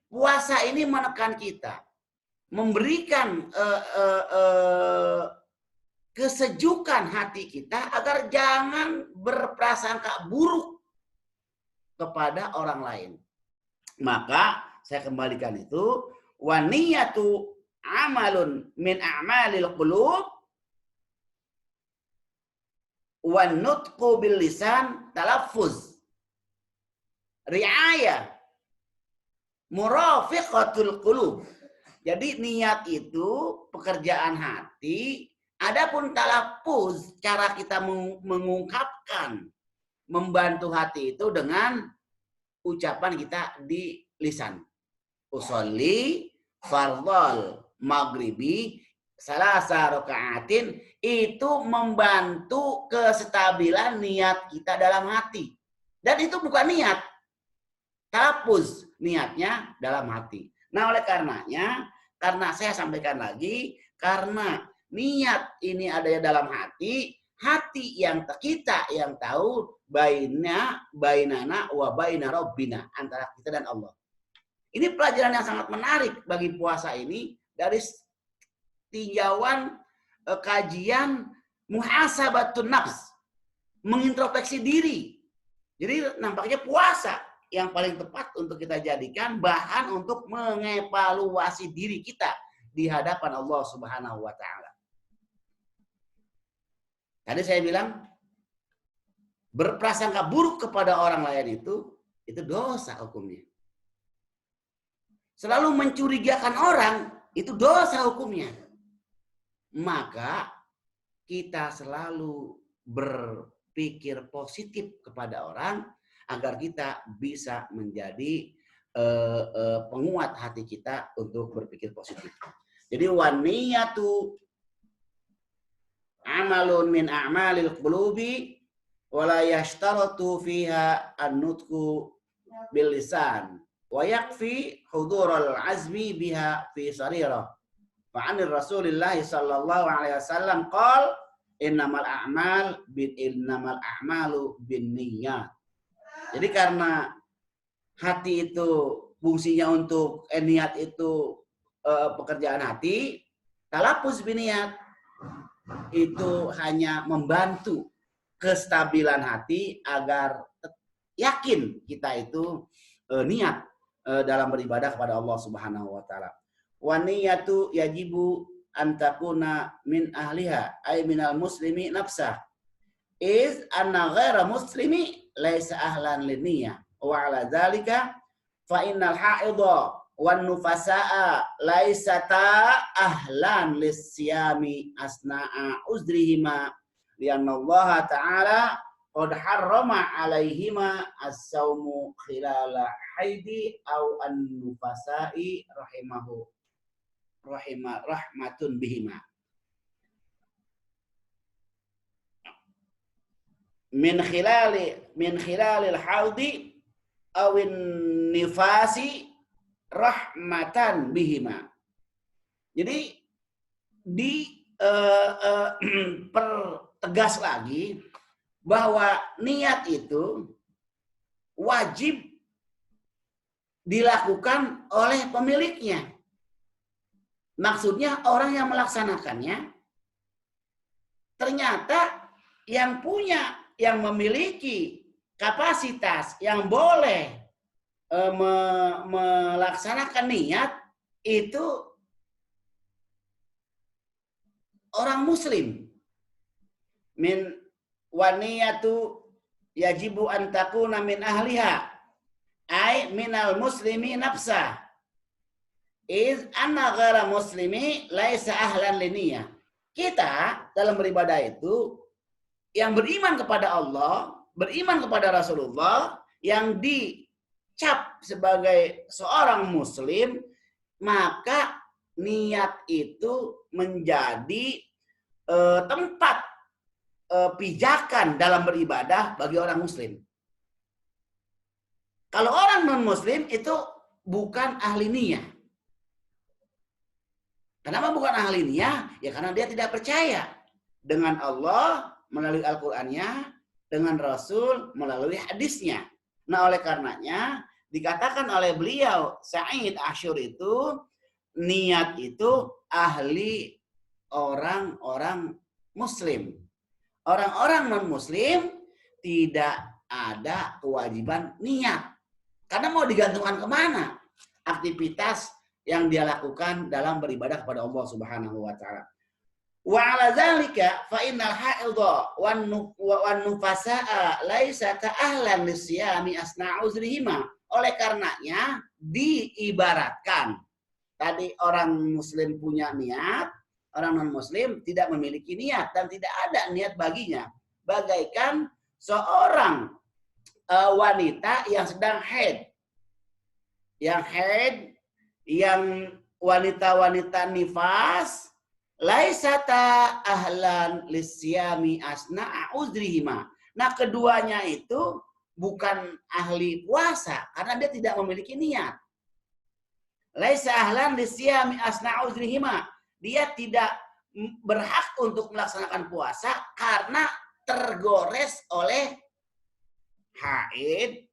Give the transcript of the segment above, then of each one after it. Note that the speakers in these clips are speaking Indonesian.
puasa ini menekan kita, memberikan kesejukan hati kita agar jangan berprasangka buruk kepada orang lain. Maka saya kembalikan itu, wa niyatu amalun min a'malil qulub wa nutqu bil lisan talaffuz riayah murafiqatul qulub. Jadi niat itu pekerjaan hati, adapun talaffuz cara kita mengungkapkan, membantu hati itu dengan ucapan kita di lisan. Usolli fardhal maghribi salasa rakaatin, itu membantu kestabilan niat kita dalam hati. Dan itu bukan niat, talaffuz, niatnya dalam hati. Nah, oleh karenanya, karena saya sampaikan lagi, karena niat ini adanya dalam hati, hati yang kita yang tahu bainana wa baina rabbina, antara kita dan Allah. Ini pelajaran yang sangat menarik bagi puasa ini dari tinjauan kajian muhasabatun nafs, mengintrospeksi diri. Jadi nampaknya puasa yang paling tepat untuk kita jadikan bahan untuk mengevaluasi diri kita di hadapan Allah Subhanahu wa taala. Tadi saya bilang berprasangka buruk kepada orang lain itu dosa hukumnya. Selalu mencurigakan orang itu dosa hukumnya. Maka kita selalu berpikir positif kepada orang agar kita bisa menjadi penguat hati kita untuk berpikir positif. Jadi waniyatu amalun min a'malil qulubi wala yashtaratu fiha an-nutqu bil lisan wa yakfi hudurul azmi biha fi sarirah. Fa 'an Rasulillah sallallahu alaihi wasallam qala innamal a'malu binniyat. Jadi karena hati itu fungsinya untuk niat itu pekerjaan hati, talaffuz biniat itu hanya membantu kestabilan hati agar yakin kita itu niat dalam beribadah kepada Allah Subhanahu wa taala. Wa niyatu yajibu an takuna min ahliha ay minal muslimi nafsah. Is anna ghaira muslimi laisa ahlan liniyah. Wa ala dzalika fa innal haidha wan nufasaa laisata ahlan lisyami asna'a uzrihima lianna Allah ta'ala qad harrama alaihima as-saumu khilala haidi au an-nufasai rahmatun bihima min khilalil haudi awin nifasi rahmatan bihima. Jadi pertegas lagi bahwa niat itu wajib dilakukan oleh pemiliknya. Maksudnya orang yang melaksanakannya ternyata yang memiliki kapasitas yang boleh melaksanakan niat itu orang muslim. Min waniyatu yajibu an takuna min ahliha ay minal muslimi nafsa is anna ghaira muslimi laisa ahlan liniyah. Kita dalam beribadah itu yang beriman kepada Allah, beriman kepada Rasulullah, yang dicap sebagai seorang muslim, maka niat itu menjadi tempat pijakan dalam beribadah bagi orang muslim. Kalau orang non-muslim itu bukan ahli niyah. Kenapa bukan ahli niyah? Ya karena dia tidak percaya dengan Allah melalui Al-Qur'annya, dengan Rasul melalui hadisnya. Nah, oleh karenanya dikatakan oleh beliau Sa'id Asyur itu niat itu ahli orang-orang muslim. Orang-orang non-muslim tidak ada kewajiban niat. Karena mau digantungkan kemana? Aktivitas yang dia lakukan dalam beribadah kepada Allah Subhanahu wa taala. Wa 'ala dzalika fa innal haidha wan nufasaa laisa ta'ahlan lisyami asna uzrihima. Oleh karenanya diibaratkan tadi orang muslim punya niat, orang non muslim tidak memiliki niat dan tidak ada niat baginya. Bagaikan seorang wanita yang sedang haid. Yang haid, yang wanita-wanita nifas, laisata ahlan lisyami asna'a uzrihima. Nah, keduanya itu bukan ahli puasa karena dia tidak memiliki niat. Laisa ahlan lisyami asna'a uzrihima. Dia tidak berhak untuk melaksanakan puasa karena tergores oleh haid,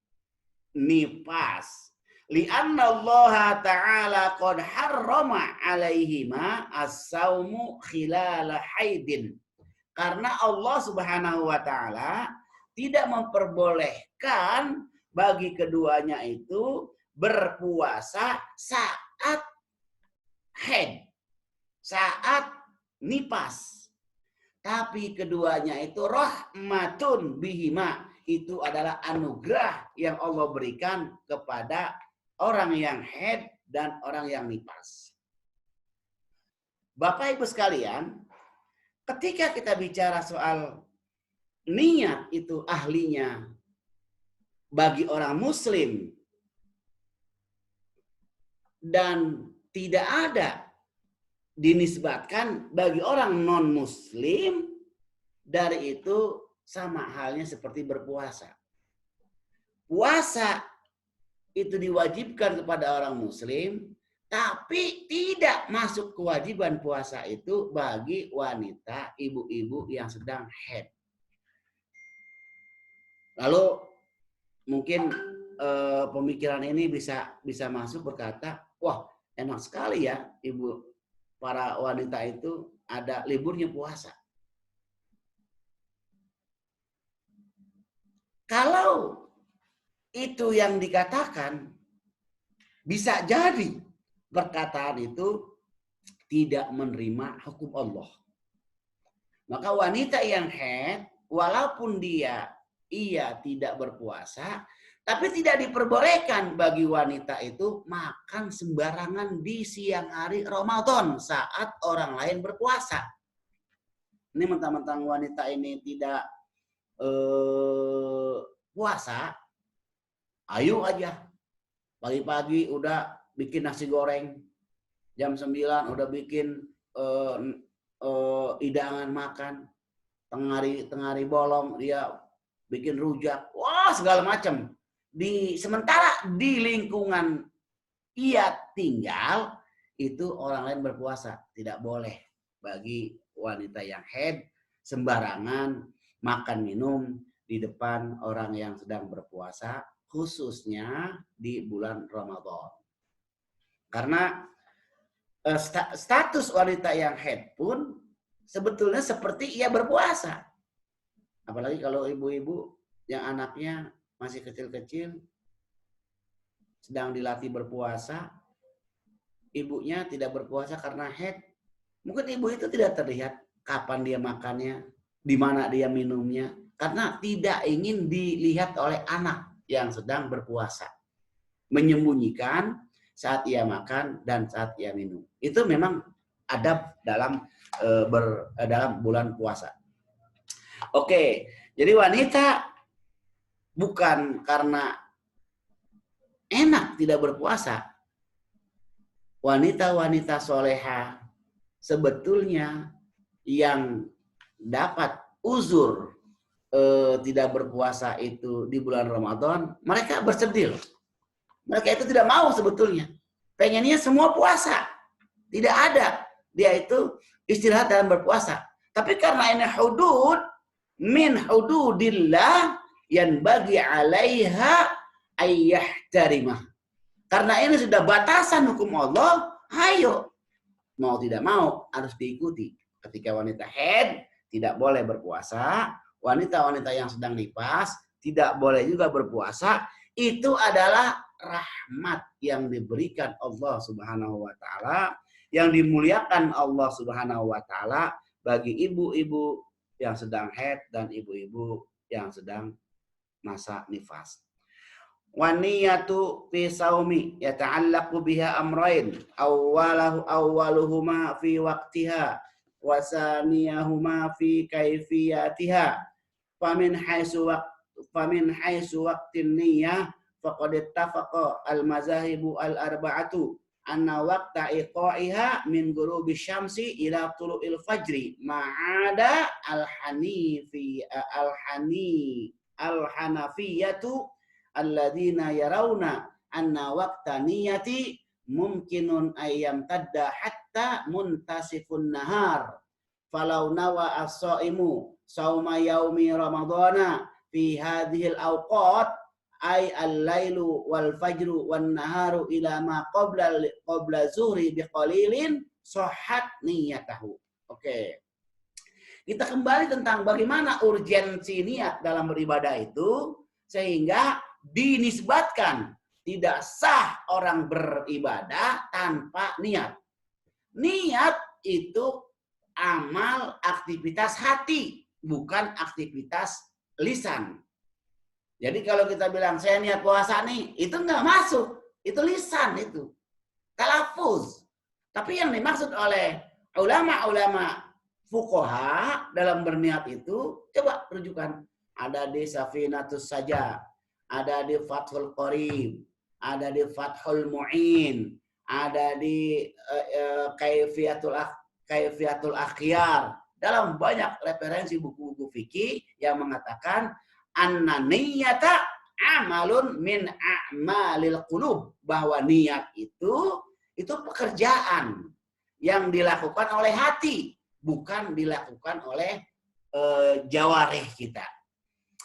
nifas. Lianna Allah Ta'ala qad harrama alaihima as-saumu khilala haidin. Karena Allah Subhanahu wa taala tidak memperbolehkan bagi keduanya itu berpuasa saat haid, saat nifas. Tapi keduanya itu rahmatun bihima, itu adalah anugerah yang Allah berikan kepada orang yang haid dan orang yang nifas. Bapak Ibu sekalian, ketika kita bicara soal niat itu ahlinya bagi orang muslim dan tidak ada dinisbatkan bagi orang non muslim, dari itu sama halnya seperti berpuasa. Puasa itu diwajibkan kepada orang muslim, tapi tidak masuk kewajiban puasa itu bagi wanita, ibu-ibu yang sedang haid. Lalu mungkin pemikiran ini bisa masuk berkata, wah enak sekali ya ibu para wanita itu ada liburnya puasa. Kalau itu yang dikatakan, bisa jadi perkataan itu tidak menerima hukum Allah. Maka wanita yang haid, walaupun ia tidak berpuasa, tapi tidak diperbolehkan bagi wanita itu makan sembarangan di siang hari Ramadan saat orang lain berpuasa. Ini mentang-mentang wanita ini tidak puasa, ayo aja pagi-pagi udah bikin nasi goreng, jam 9 udah bikin hidangan makan, tengah hari bolong dia bikin rujak, wah segala macam. Sementara di lingkungan ia tinggal itu orang lain berpuasa, tidak boleh bagi wanita yang haid sembarangan makan minum di depan orang yang sedang berpuasa, khususnya di bulan Ramadan. Karena status wanita yang haid pun sebetulnya seperti ia berpuasa. Apalagi kalau ibu-ibu yang anaknya masih kecil-kecil sedang dilatih berpuasa, ibunya tidak berpuasa karena haid. Mungkin ibu itu tidak terlihat kapan dia makannya, di mana dia minumnya, karena tidak ingin dilihat oleh anak yang sedang berpuasa. Menyembunyikan saat ia makan dan saat ia minum. Itu memang adab dalam bulan puasa. Oke, jadi wanita bukan karena enak tidak berpuasa. Wanita-wanita soleha sebetulnya yang dapat uzur tidak berpuasa itu di bulan Ramadan, mereka bersedih. Mereka itu tidak mau sebetulnya. Pengennya semua puasa. Tidak ada. Dia itu istirahat dalam berpuasa. Tapi karena ini hudud min hududillah yang bagi alaiha ayyahtarimah. Karena ini sudah batasan hukum Allah, ayo. Mau tidak mau harus diikuti. Ketika wanita haid tidak boleh berpuasa, wanita-wanita yang sedang nifas tidak boleh juga berpuasa. Itu adalah rahmat yang diberikan Allah Subhanahu wa taala, yang dimuliakan Allah Subhanahu wa taala bagi ibu-ibu yang sedang haid dan ibu-ibu yang sedang masa nifas. Waniyatu fi saumi yata'allaqu biha amrain awwaluhuma fi waqtiha wa saniyahuma fi kaifiyatiha famin haisu waqtin niyyah faqad ittafaqa al-mazahibu al-arba'atu anna waqta iqa'iha min ghurubi syamsi ila tulu'il fajri ma'ada al-hanafiyatu alladzina yarawna anna waqta niyati mumkinun ayyam tadda hatta muntasifun nahar falau nawa as-shaimu sauma yaumi ramadhana fi hadhil awqat ay al-lailu wal fajru wan naharu ila ma qabla zuhri biqalilin sahhat niyatahu. Oke. Kita kembali tentang bagaimana urgensi niat dalam beribadah itu sehingga dinisbatkan tidak sah orang beribadah tanpa niat. Niat itu amal aktivitas hati, bukan aktivitas lisan. Jadi kalau kita bilang saya niat puasa nih, itu nggak masuk. Itu lisan itu. Talafuz. Tapi yang dimaksud oleh ulama-ulama fuqaha dalam berniat itu, coba rujukan. Ada di Safinatus Saja, ada di Fathul Qarib, ada di Fathul Mu'in, ada di Kaifiyatul Akhyar. Dalam banyak referensi buku-buku fikih yang mengatakan anna niyata amalun min a'malil qulub, bahwa niat itu pekerjaan yang dilakukan oleh hati, bukan dilakukan oleh jawarih kita.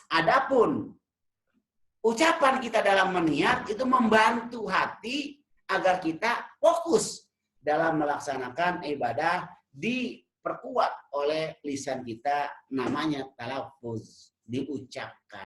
Adapun ucapan kita dalam meniat itu membantu hati agar kita fokus dalam melaksanakan ibadah, diperkuat oleh lisan kita, namanya talaffuz, diucapkan.